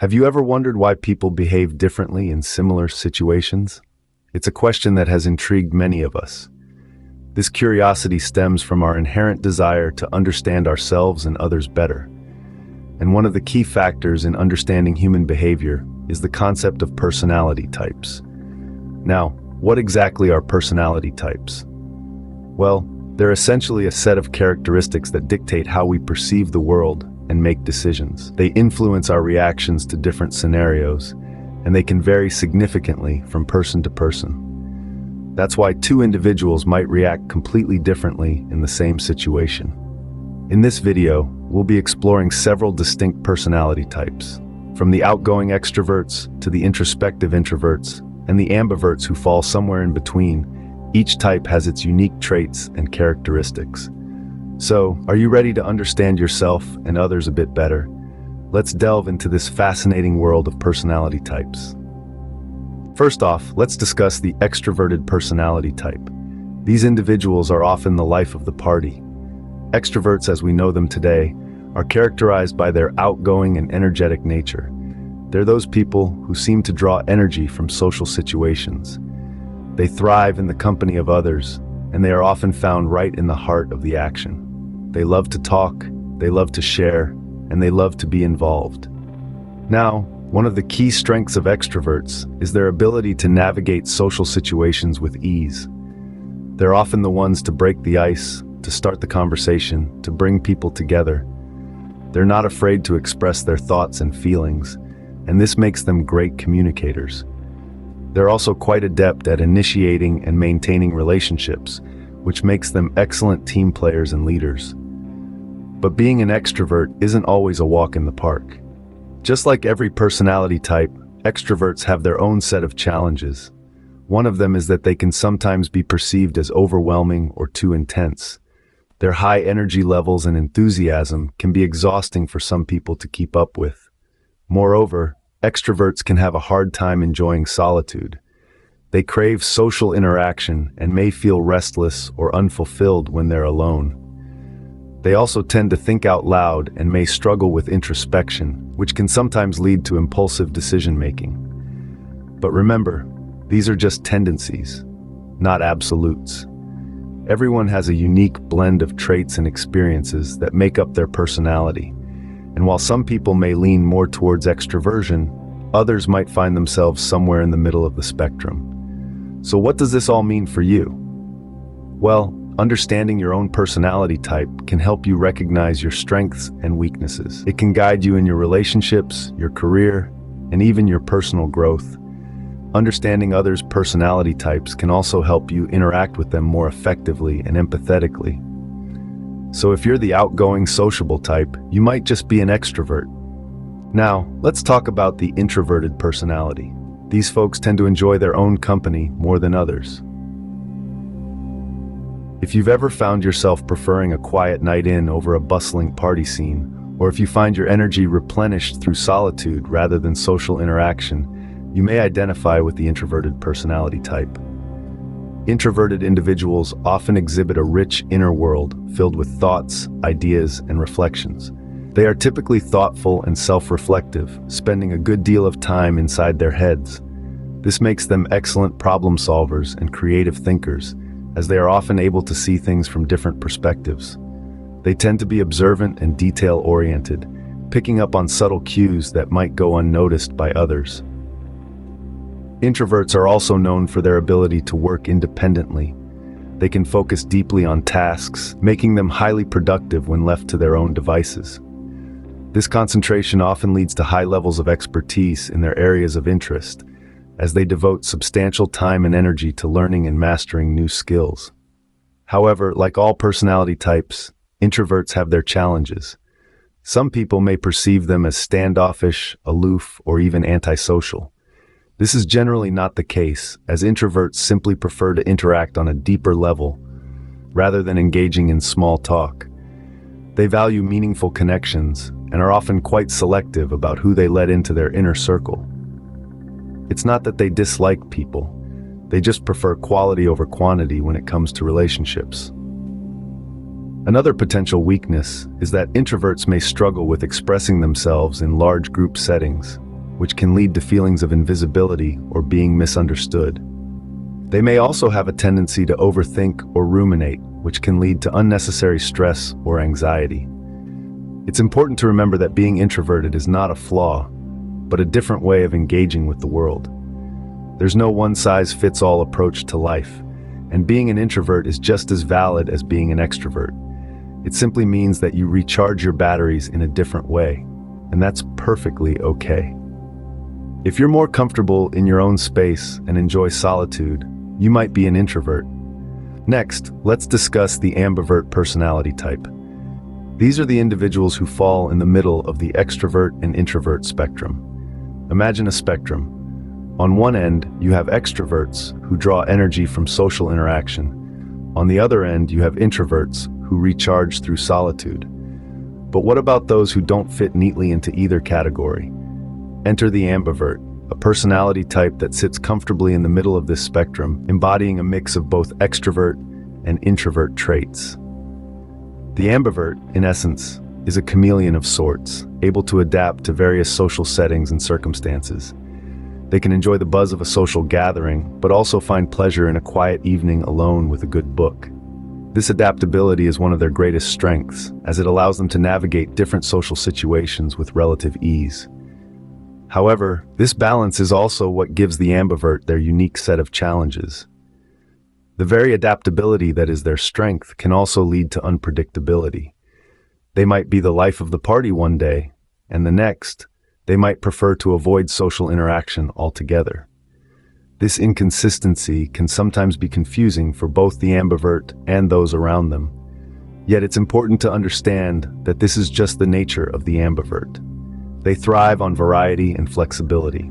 Have you ever wondered why people behave differently in similar situations? It's a question that has intrigued many of us. This curiosity stems from our inherent desire to understand ourselves and others better. And one of the key factors in understanding human behavior is the concept of personality types. Now, what exactly are personality types? Well, they're essentially a set of characteristics that dictate how we perceive the world and make decisions. They influence our reactions to different scenarios, and they can vary significantly from person to person. That's why two individuals might react completely differently in the same situation. In this video, we'll be exploring several distinct personality types, from the outgoing extroverts to the introspective introverts and the ambiverts who fall somewhere in between. Each type has its unique traits and characteristics. So, are you ready to understand yourself and others a bit better? Let's delve into this fascinating world of personality types. First off, let's discuss the extroverted personality type. These individuals are often the life of the party. Extroverts, as we know them today, are characterized by their outgoing and energetic nature. They're those people who seem to draw energy from social situations. They thrive in the company of others, and they are often found right in the heart of the action. They love to talk, they love to share, and they love to be involved. Now, one of the key strengths of extroverts is their ability to navigate social situations with ease. They're often the ones to break the ice, to start the conversation, to bring people together. They're not afraid to express their thoughts and feelings, and this makes them great communicators. They're also quite adept at initiating and maintaining relationships, which makes them excellent team players and leaders. But being an extrovert isn't always a walk in the park. Just like every personality type, extroverts have their own set of challenges. One of them is that they can sometimes be perceived as overwhelming or too intense. Their high energy levels and enthusiasm can be exhausting for some people to keep up with. Moreover, extroverts can have a hard time enjoying solitude. They crave social interaction and may feel restless or unfulfilled when they're alone. They also tend to think out loud and may struggle with introspection, which can sometimes lead to impulsive decision-making. But remember, these are just tendencies, not absolutes. Everyone has a unique blend of traits and experiences that make up their personality. And while some people may lean more towards extroversion, others might find themselves somewhere in the middle of the spectrum. So what does this all mean for you? Well, understanding your own personality type can help you recognize your strengths and weaknesses. It can guide you in your relationships, your career, and even your personal growth. Understanding others' personality types can also help you interact with them more effectively and empathetically. So if you're the outgoing, sociable type, you might just be an extrovert. Now, let's talk about the introverted personality. These folks tend to enjoy their own company more than others. If you've ever found yourself preferring a quiet night in over a bustling party scene, or if you find your energy replenished through solitude rather than social interaction, you may identify with the introverted personality type. Introverted individuals often exhibit a rich inner world filled with thoughts, ideas, and reflections. They are typically thoughtful and self-reflective, spending a good deal of time inside their heads. This makes them excellent problem solvers and creative thinkers, as they are often able to see things from different perspectives. They tend to be observant and detail-oriented, picking up on subtle cues that might go unnoticed by others. Introverts are also known for their ability to work independently. They can focus deeply on tasks, making them highly productive when left to their own devices. This concentration often leads to high levels of expertise in their areas of interest, as they devote substantial time and energy to learning and mastering new skills. However, like all personality types, introverts have their challenges. Some people may perceive them as standoffish, aloof, or even antisocial. This is generally not the case, as introverts simply prefer to interact on a deeper level, rather than engaging in small talk. They value meaningful connections and are often quite selective about who they let into their inner circle. It's not that they dislike people, they just prefer quality over quantity when it comes to relationships. Another potential weakness is that introverts may struggle with expressing themselves in large group settings. which can lead to feelings of invisibility or being misunderstood. They may also have a tendency to overthink or ruminate, which can lead to unnecessary stress or anxiety. It's important to remember that being introverted is not a flaw, but a different way of engaging with the world. There's no one-size-fits-all approach to life, and being an introvert is just as valid as being an extrovert. It simply means that you recharge your batteries in a different way, and that's perfectly okay. If you're more comfortable in your own space and enjoy solitude, you might be an introvert. Next, let's discuss the ambivert personality type. These are the individuals who fall in the middle of the extrovert and introvert spectrum. Imagine a spectrum. On one end, you have extroverts who draw energy from social interaction. On the other end, you have introverts who recharge through solitude. But what about those who don't fit neatly into either category? Enter the ambivert, a personality type that sits comfortably in the middle of this spectrum, embodying a mix of both extrovert and introvert traits. The ambivert, in essence, is a chameleon of sorts, able to adapt to various social settings and circumstances. They can enjoy the buzz of a social gathering, but also find pleasure in a quiet evening alone with a good book. This adaptability is one of their greatest strengths, as it allows them to navigate different social situations with relative ease. However, this balance is also what gives the ambivert their unique set of challenges. The very adaptability that is their strength can also lead to unpredictability. They might be the life of the party one day, and the next, they might prefer to avoid social interaction altogether. This inconsistency can sometimes be confusing for both the ambivert and those around them. Yet it's important to understand that this is just the nature of the ambivert. They thrive on variety and flexibility.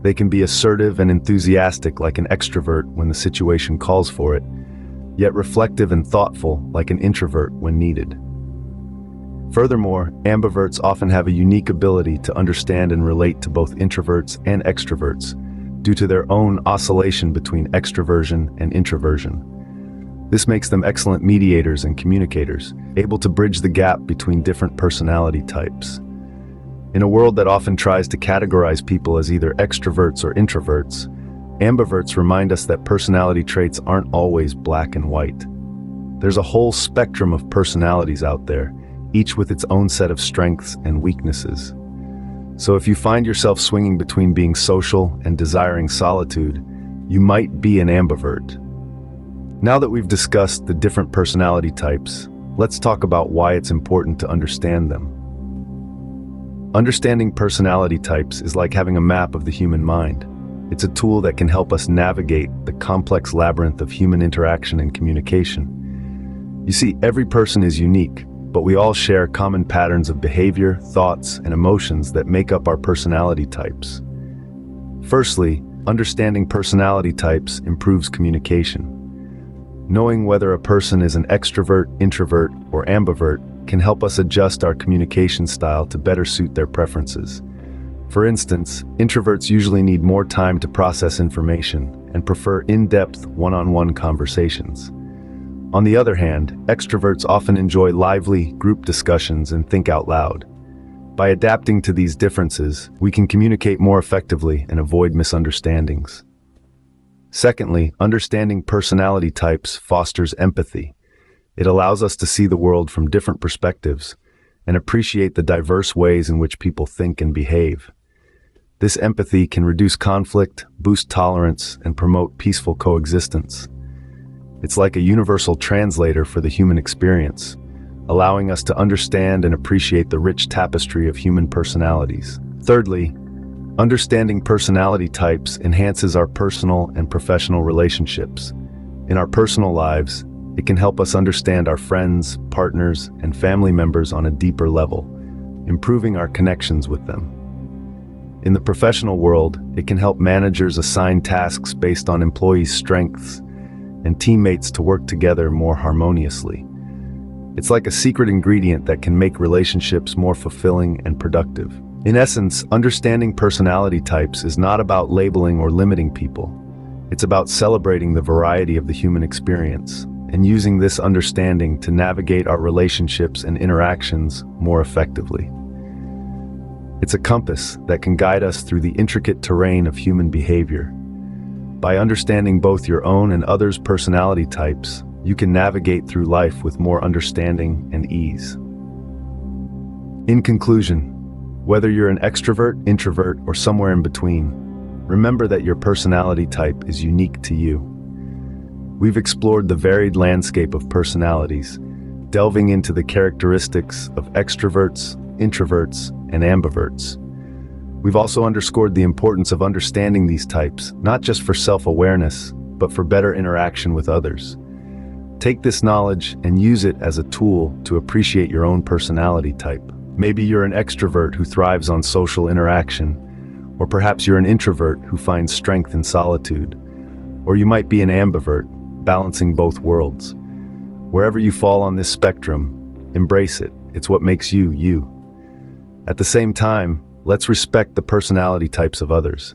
They can be assertive and enthusiastic like an extrovert when the situation calls for it, yet reflective and thoughtful like an introvert when needed. Furthermore, ambiverts often have a unique ability to understand and relate to both introverts and extroverts due to their own oscillation between extroversion and introversion. This makes them excellent mediators and communicators, able to bridge the gap between different personality types. In a world that often tries to categorize people as either extroverts or introverts, ambiverts remind us that personality traits aren't always black and white. There's a whole spectrum of personalities out there, each with its own set of strengths and weaknesses. So if you find yourself swinging between being social and desiring solitude, you might be an ambivert. Now that we've discussed the different personality types, let's talk about why it's important to understand them. Understanding personality types is like having a map of the human mind. It's a tool that can help us navigate the complex labyrinth of human interaction and communication. You see, every person is unique, but we all share common patterns of behavior, thoughts, and emotions that make up our personality types. Firstly, understanding personality types improves communication. Knowing whether a person is an extrovert, introvert, or ambivert can help us adjust our communication style to better suit their preferences. For instance, introverts usually need more time to process information and prefer in-depth, one-on-one conversations. On the other hand, extroverts often enjoy lively, group discussions and think out loud. By adapting to these differences, we can communicate more effectively and avoid misunderstandings. Secondly, understanding personality types fosters empathy. It allows us to see the world from different perspectives and appreciate the diverse ways in which people think and behave. This empathy can reduce conflict, boost tolerance, and promote peaceful coexistence. It's like a universal translator for the human experience, allowing us to understand and appreciate the rich tapestry of human personalities. Thirdly, understanding personality types enhances our personal and professional relationships. In our personal lives, it can help us understand our friends, partners, and family members on a deeper level, improving our connections with them. In the professional world, it can help managers assign tasks based on employees' strengths and teammates to work together more harmoniously. It's like a secret ingredient that can make relationships more fulfilling and productive. In essence, understanding personality types is not about labeling or limiting people. It's about celebrating the variety of the human experience and using this understanding to navigate our relationships and interactions more effectively. It's a compass that can guide us through the intricate terrain of human behavior. By understanding both your own and others' personality types, you can navigate through life with more understanding and ease. In conclusion, whether you're an extrovert, introvert, or somewhere in between, remember that your personality type is unique to you. We've explored the varied landscape of personalities, delving into the characteristics of extroverts, introverts, and ambiverts. We've also underscored the importance of understanding these types, not just for self-awareness, but for better interaction with others. Take this knowledge and use it as a tool to appreciate your own personality type. Maybe you're an extrovert who thrives on social interaction, or perhaps you're an introvert who finds strength in solitude. Or you might be an ambivert, balancing both worlds. Wherever you fall on this spectrum, embrace it. It's what makes you, you. At the same time, let's respect the personality types of others.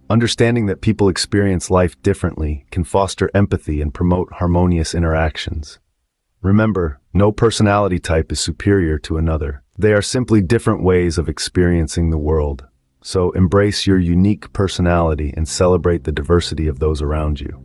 Understanding that people experience life differently can foster empathy and promote harmonious interactions. Remember, no personality type is superior to another. They are simply different ways of experiencing the world. So embrace your unique personality and celebrate the diversity of those around you.